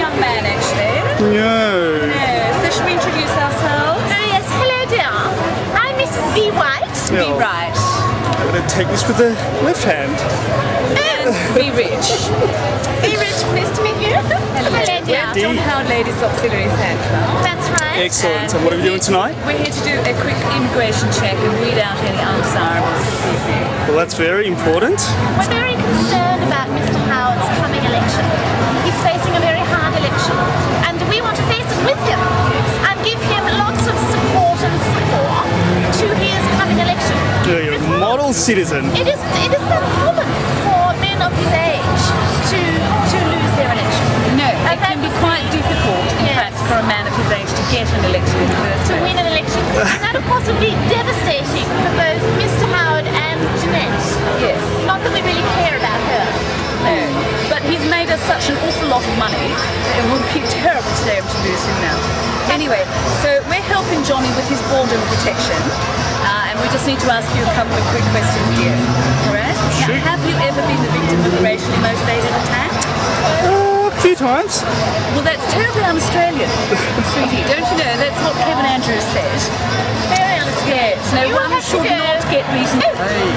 young man, actually. No. So should we introduce ourselves? Oh yes, hello dear. I'm Mrs. B. White. Be right. I'm going to take this with the left hand. And be rich. Be rich, pleased to meet you. Hello dear. John Howard Ladies Auxiliary Fan Club. That's right. Excellent. And what are we doing tonight? We're here to do a quick immigration check and weed out any undesirables this evening. Well, that's very important. We're very concerned about Mr. Howard's coming election. He's facing a very hard election, and we want to face it with him and give him lots of support and support to his coming election. You're a model citizen. It isn't that common for men of his age to lose their election. No, it can be quite difficult, in fact, for a man of his age to get an election in the first To place. win an election. And that of course would be devastating for both Mr. Howard and Jeanette. Yes. Not that we really care about her. No. But he's made us such an awful lot of money, it would be terrible to be able to lose him now. Anyway, so we're helping Johnny with his border protection, and we just need to ask you a couple of quick questions here. Alright? Sure. Have you ever been the victim of a racially motivated attack? A few times. Well, that's terribly un-Australian, sweetie. Don't you know? That's what Kevin Andrews said. Very honestly. Yes, no You one have to should go. not get beaten.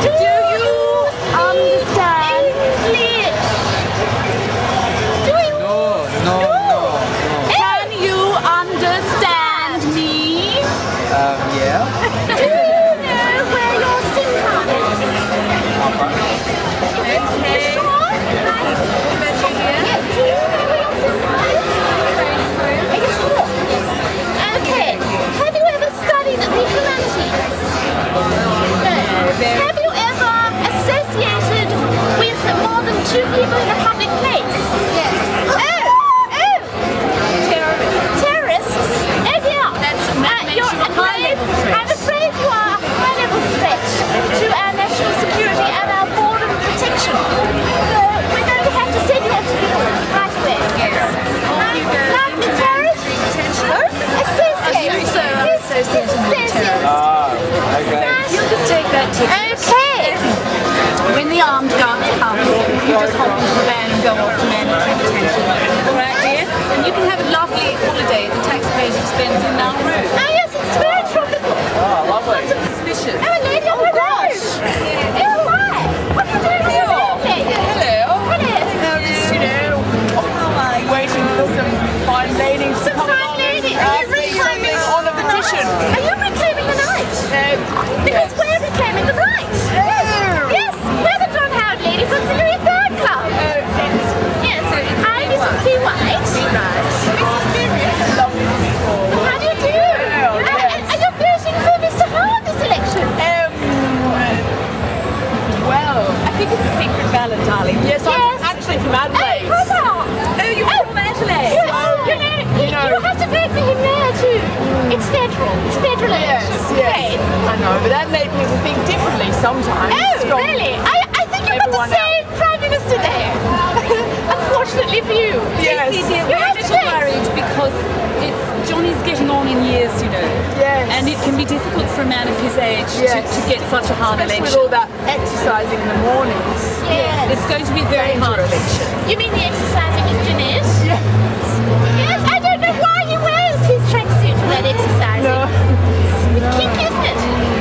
Do you understand English? Do you? No. Can you understand me? Yeah. Do you know where your SIM card is? Okay. You sure? Yeah, do you know where your SIM card is? Are you sure? Okay. Have you ever studied the humanities? No. Have you ever associated with more than two people in a public place? Yes. Oh! Terrorists? Oh dear. That makes You're you a high-level threat. I'm afraid you are a high-level threat to our national security and our border protection. So we're going to have to send you off to the right away. Yes. Off you go Like into the terrorists? detention. Associated. So associated with terrorists. Okay. You'll just take that ticket. Okay. When the armed guards come, you just hop into the van and go off to mandatory detention. Alright, dear? And you can have a lovely holiday at the taxpayer's expense in Nauru. Oh yes, it's very tropical. Oh, lovely. Suspicious. Oh, a lady on the road. Oh, hi. What are you doing here? Hello. Hello. Just, waiting for some fine ladies to come fine along lady. and Are you say something reclaiming on a petition. Are you reclaiming the night? Because Yes. we're reclaiming the right. Yes, we're the John Howard Ladies Auxiliary Fan Club. Yes, I'm Mrs. P. White. Mrs. Miriam. Lovely people. How do you do? yes. And you're voting for Mr. Howard this election? Well, I think it's a secret ballot, darling. yes, Yes. I'm actually from Adelaide. Oh, you're from Adelaide. You have to vote for him there too. It's federal. It's federal election. Yes. I know, but Adelaide people think differently sometimes. Oh, from really? I think you've got the everyone same Prime Minister there. Unfortunately for you. Yes. See, dear, You we're a have to little change. worried because Johnny's getting on in years, you know. Yes. And it can be difficult for a man of his age Yes. to get such a hard Especially with election. all that exercising in the mornings. Yes. It's going to be a very hard Dangerous. election. You mean the exercising with Jeanette? Yes. Yes, I don't know why he wears his tracksuit for that exercising. No. It's kinky, isn't it?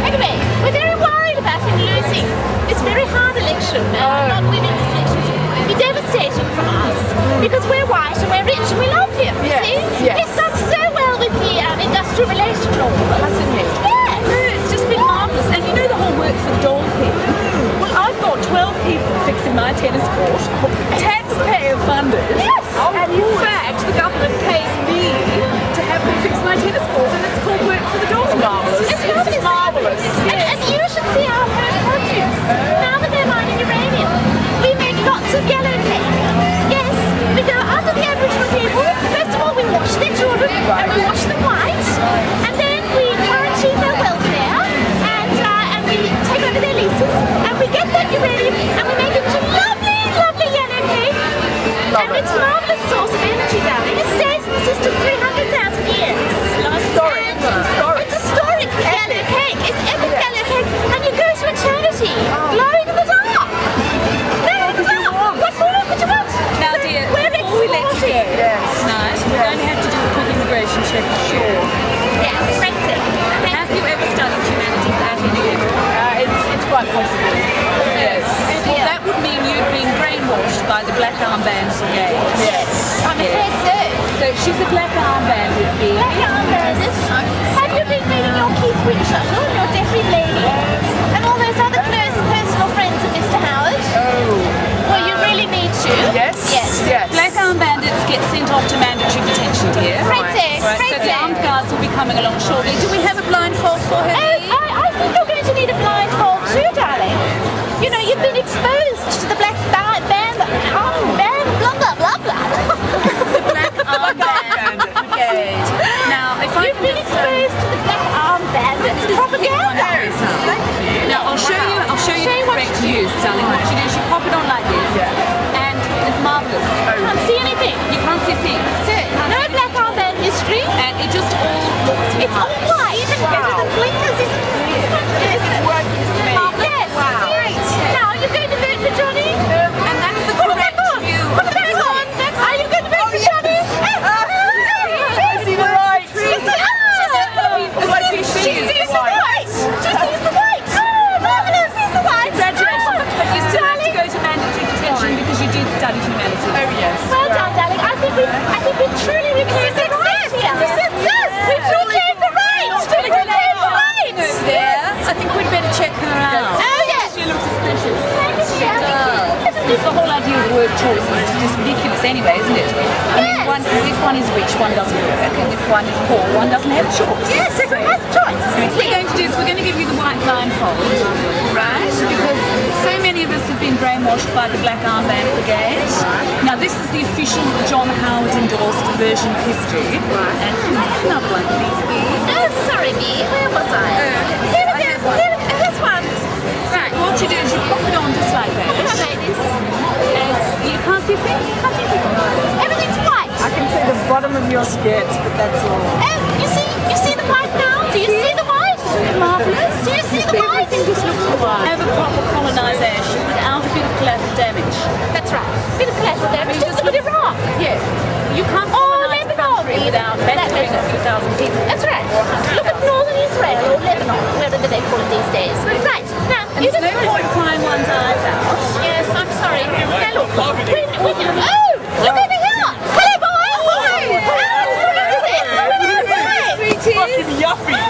Anyway, we're very worried about him losing this very hard election. Not winning this election. It'd be devastating for us because we're white and we're rich and we love him. you Yes, See? yes. He's done so well with the industrial relation law. Hasn't he? Yes. No, it's just been marvellous. And you know the whole work for the doll thing? Well, I've got 12 people fixing my tennis court, taxpayer funded. Yes. And in fact, the government pays me to have them fix my tennis court, and it's called work for the doll. Marvellous. It's lovely. It's marvellous. And you should see our home produce. Now that they're mining uranium, we make lots of yellow cake. Yes, we go under the Aboriginal people. First of all, we wash their children, and we wash them white, and then we guarantee their welfare, and we take over their leases, and we get that uranium, and we make it into lovely, lovely yellow cake. And it's possible. Yes. Well, that would mean you've been brainwashed by the Black Armband Brigade. Yes. I'm afraid so. So she's a Black Armband with me. Black armbanders. Have you been meeting your Keith Winshuttle and your Jeffrey Lady? And all those other close personal friends of Mr. Howard? Oh. Well, you really need to. Yes. Yes. Yes. Black arm bandits get sent off to mandatory detention, dear. Right there. Right, Right so the there. armed guards will be coming along shortly. Do we have a blindfold for her? Oh, I think you're going to need a blindfold too, darling. You know, you've been exposed to the black band, blah, blah, blah, blah. Black Armband Brigade. Now, if I You've can been just, exposed to the black arm bandits propaganda. now I'll show you the correct use, darling. What you do is you pop it on like this, and it's marvelous. Can't see anything. You can't see a thing. No black arm band history. And it just all looks It's all white. Even better than blinkers, isn't it? Yes. Yes. Wow. Great. Now, you're going to vote for Johnny? and that's the Put it correct back on. view. Put it back on. Are you going to vote for Johnny? I see the right. She sees the white. She sees the white. Oh, marvelous. She sees the white. Congratulations. But you still have to go to mandatory detention because you did study humanities. Oh yes. Well done, darling. I think we've truly reclaimed the right. It's a success. We've reclaimed the right. We've reclaimed the right. There. I think we'd better check her out. Oh, yes. She looks suspicious. Thank you, Shelby. It's the whole idea of word choice is just ridiculous anyway, isn't it? I mean, Yes. if one is rich, one doesn't work, and if one is poor, one doesn't have a choice. Yes, everyone has a choice. What we're going to do is we're going to give you the white blindfold, right? Because so many of us have been brainwashed by the Black Armband Brigade. Now this is the official John Howard endorsed version of history. And can I have another one, please? Oh, sorry, me. Where was I? Here it is. This one. Right. What you do is you pop it on just like that. How about this? And you can't see a thing. You can't see a thing. Everything's white. I can see the bottom of your skirt, but that's all. Oh, you see the white now? Do you see the white? Marvellous. Do you see the white? Everything just looks white. Have a proper colonisation without a bit of collateral damage. That's right. Bit of collateral damage. Just look at Iraq. Yeah. You can't Oh, colonise the country Lebanon. without massacring a few thousand people. That's right. Look at northern Israel or Lebanon, wherever they call it these days. Right. Now, And you there's just no point crying one's eyes out. Yes, I'm sorry. Now look, oh, look over here. Hello, boys. Hello. Look at this. Fucking yuppie.